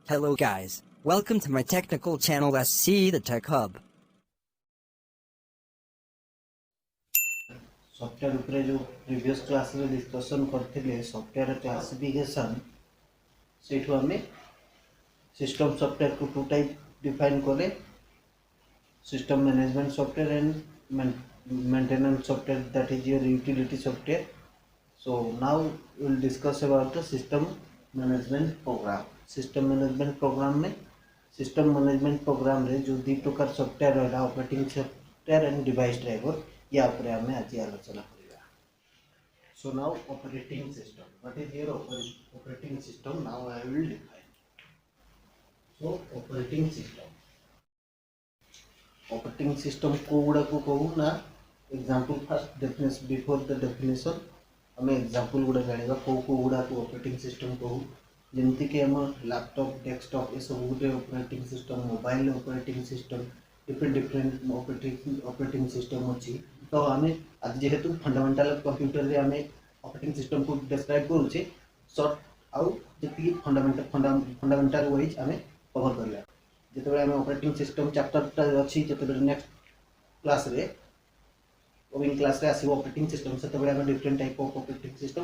Hello guys, welcome to my technical channel SC the Tech Hub. Software उपरे जो previous class रे discussion करथिले software classification सेठो हमें system software को to type define करे system management software and maintenance software that is your utility software. So now we will discuss about the system management program. System management program में system management program रे जो दी प्रकार software रहला operating software and device driver या ऊपर हमें आज आलोचना करिया. So now operating system. What is your operating system? Now I will define. So operating system. Operating system को गुड़ा को कहूँ ना example first definition before the definition हमें एग्जांपल गुड़ा जानिबा को गुड़ा को ऑपरेटिंग सिस्टम कहू जेमति के हम लैपटॉप डेस्कटॉप ए सब गुटे operating system mobile operating system different operating system अछि. तो हमें आज जेहेतु फंडामेंटल कंप्यूटर रे हमें ऑपरेटिंग सिस्टम को डिस्क्राइब करूचे शॉर्ट आउ जति फंडामेंटल वाइज हमें कवर करला जेतेबे हमें ऑपरेटिंग सिस्टम चैप्टर अछि जेतेबे नेक्स्ट क्लास रे ओविंग क्लास रे आसीबो ऑपरेटिंग सिस्टम से तबे हम different type of operating system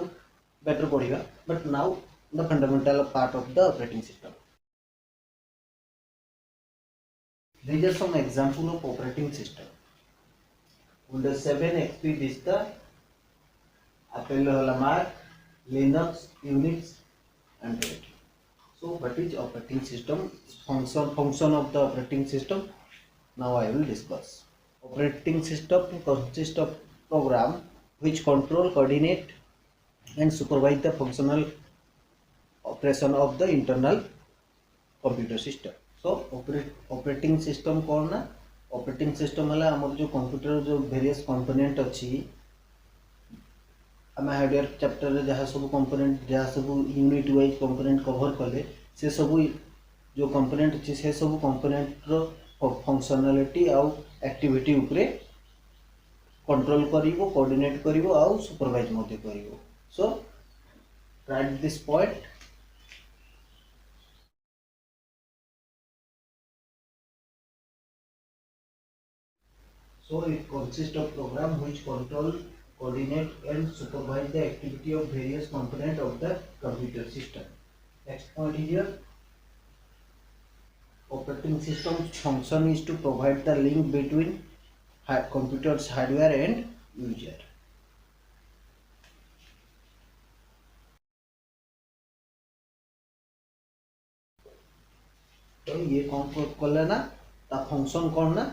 बेटर पढ़िबा. But now the fundamental part of the operating system. These are some example of operating system. Windows 7 XP Vista, Apple Mac, Linux, Unix, Android. So what is operating system? Function of the operating system. Now I will discuss. Operating system consists of program which control, coordinate and supervise the functional operation of the internal computer system. So operating system कौन ना operating system वाला हमारे जो computer जो various component अच्छी हमें hardware chapter रे जहाँ सब component जहाँ सब यूनिट वाइज component कवर कले से सब जो component अच्छी से सब component रो फंक्शनलिटी आउ एक्टिविटी उपरे कंट्रोल करिवो कोऑर्डिनेट करिवो आउ सुपरवाइज मते करिवो. So right this point. So it consists of program which control, coordinate and supervise the activity of various components of the computer system. Next point here. Operating system function is to provide the link between computer's hardware and user. तो ये कौन कले ना ता function कौन ना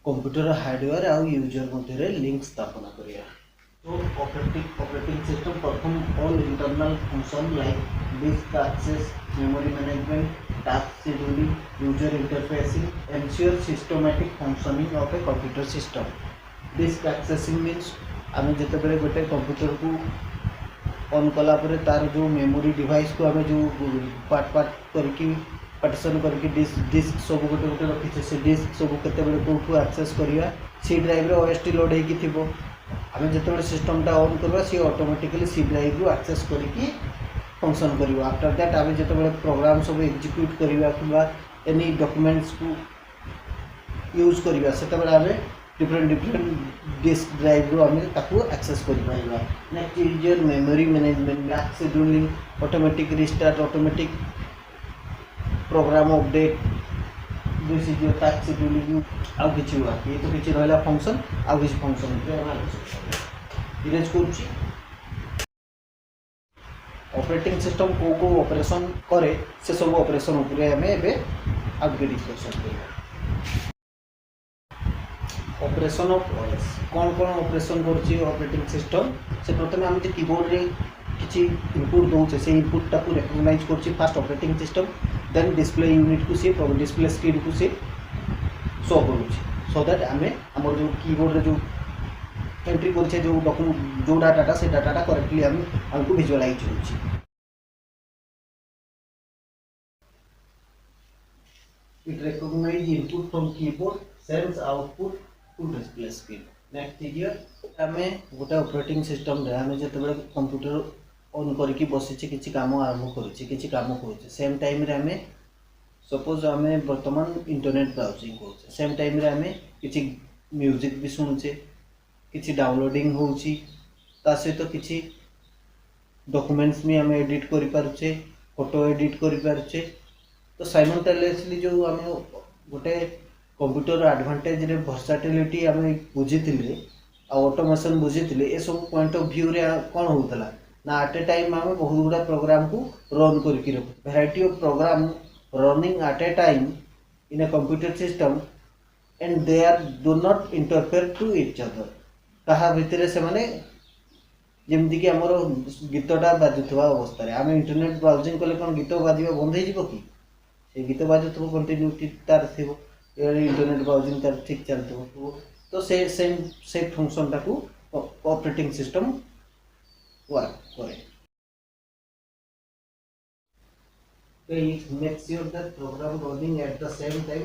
computer hardware और user मध्य link स्थापना करिया. तो operating system perform all internal function like disk access, memory management, task scheduling, user interfacing, ensure systematic functioning of a computer system. Disk accessing means आमे जते बेले गोटे कंप्यूटर को ऑन कला परे तार जो मेमोरी डिवाइस को आमे जो पार्ट करके पार्टीशन करके डिस्क सब गोटे गोटे रखी से डिस्क सब केते बेले कोठू एक्सेस करिया सी ड्राइव रे ओएसटी लोड हे कि थिबो आमे जते बेले सिस्टम टा ऑन करबा सी ऑटोमेटिकली सी ड्राइव रो एक्सेस करके फंक्शन करिवो. आफ्टर दैट आमे जते बेले प्रोग्राम सब एग्जीक्यूट करिवा किबा एनी डॉक्यूमेंट्स को यूज करिवा सेते बेले आमे डिफरेंट डिस्क ड्राइव रो आमे ताकू एक्सेस करि पाइबा. Next is your memory management, task scheduling, automatic restart, automatic program update, this is your task scheduling. आउ किछि हुआ ये तो किछि रहला फंक्शन आउ किछि फंक्शन इरेज करूची. ऑपरेटिंग सिस्टम को ऑपरेशन करे से सब ऑपरेशन ऊपर हमें एबे आगे डिस्कशन करिया. ऑपरेशन ऑफ ओएस कौन कौन ऑपरेशन करछि ऑपरेटिंग सिस्टम से प्रथमे हम कीबोर्ड रे किछि इनपुट दोचे से इनपुट टा को रिकॉग्नाइज करछि first operating system then display unit को से डिस्प्ले स्क्रीन को से शो करूछि सो दैट हमें हमर जो कीबोर्ड रे जो एंट्री करछे जो डॉक्यूमेंट जो डाटा से डाटा करेक्टली हमको विजुअलाइज होछि. It recognize input from keyboard, sends output to display screen. Next here हमें गोटे ऑपरेटिंग सिस्टम रे हमें जते बेले कंप्यूटर ऑन करके बसिचे किसी काम आरंभ करुचे किसी काम करुचे सेम टाइम रे आमे सपोज आमे वर्तमान इंटरनेट ब्राउजिंग करुचे सेम टाइम रे आमे किसी म्यूजिक भी सुनुचे किसी डाउनलोडिंग होउची ता सहित किसी डॉक्यूमेंट्स भी आमे एडिट करि पारुचे फोटो एडिट करि पारुचे तो साइमल्टेनियसली जो आमे गोटे कंप्यूटर एडवांटेज रे वर्साटिलिटी आमे बुझिथिले आ ऑटोमेशन बुझिथिले ए सब पॉइंट ऑफ व्यू रे कोन होतला ना एट ए टाइम आमे बहुत गुडा प्रोग्राम को रन करके रखु variety of program running at a time in a computer system and they are do not interfere to each other कहा भितर से माने जेमती कि हमर गीतटा बाजुथवा अवस्था रे आमे इंटरनेट ब्राउजिंग कले कोन गीत बाजिबा बंद हे जिवो कि से गीत बाजुथबो कंटिन्यूटी तार थिबो इंटरनेट ब्राउजिंग तार ठीक चलथबो तो से फंक्शन टाकू ऑपरेटिंग सिस्टम वर्क करे तो it makes sure that program running at the same time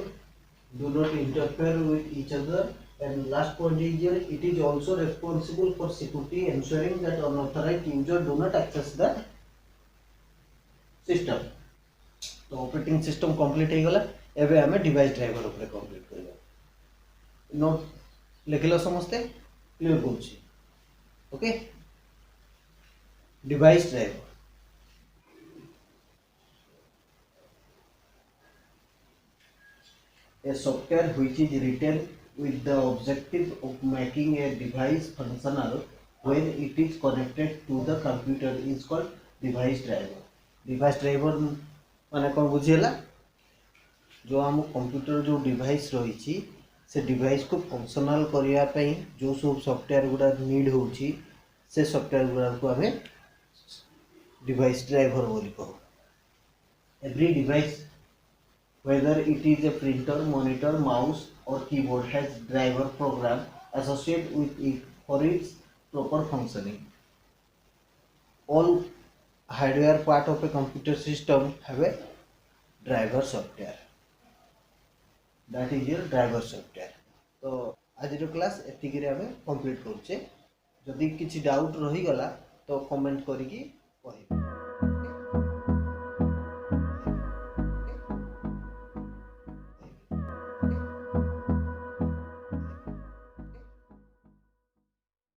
do not interfere with each other and last point is here it is also responsible for security ensuring that unauthorized user do not access the system तो operating system complete हे गला एबे हमें device driver ऊपर complete करबा note लिखलो समझते clear होछि okay device driver a software which is written with the objective of making a device functional when it is connected to the computer is called device driver. Device driver माने कौन बुझेला जो हम computer जो device रही से device को functional करिया पई जो सब सॉफ्टवेयर गुडा नीड होची से सॉफ्टवेयर गुडा को हमें डिवाइस ड्राइवर बोली कहू every device whether it is a printer, monitor, mouse or keyboard has driver program associated with it for its proper functioning. All hardware part of a computer system have a driver software. That is your driver software. तो आज class एतिक रे हमें complete करूचे जदि किछि doubt रही गला तो कमेंट करिकी कहि